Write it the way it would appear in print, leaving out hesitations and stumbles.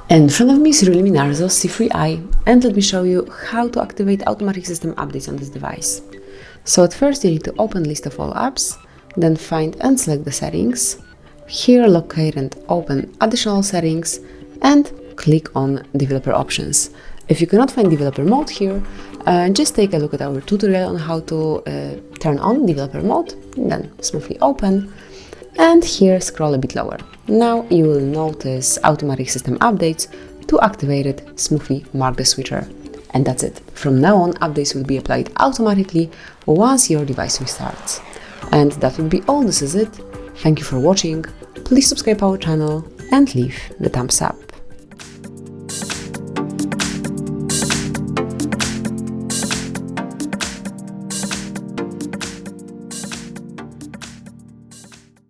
In front of me is REALME C3i, and let me show you how to activate automatic system updates on this device. So at first you need to open list of all apps, then find and select the settings. Here locate and open additional settings and click on developer options. If you cannot find developer mode here, just take a look at our tutorial on how to turn on developer mode, then smoothly open. And here scroll a bit lower. Now you will notice automatic system updates. To activate it, smoothly mark the switcher. And that's it. From now on, updates will be applied automatically once your device restarts. And that would be all. This is it. Thank you for watching. Please subscribe our channel and leave the thumbs up.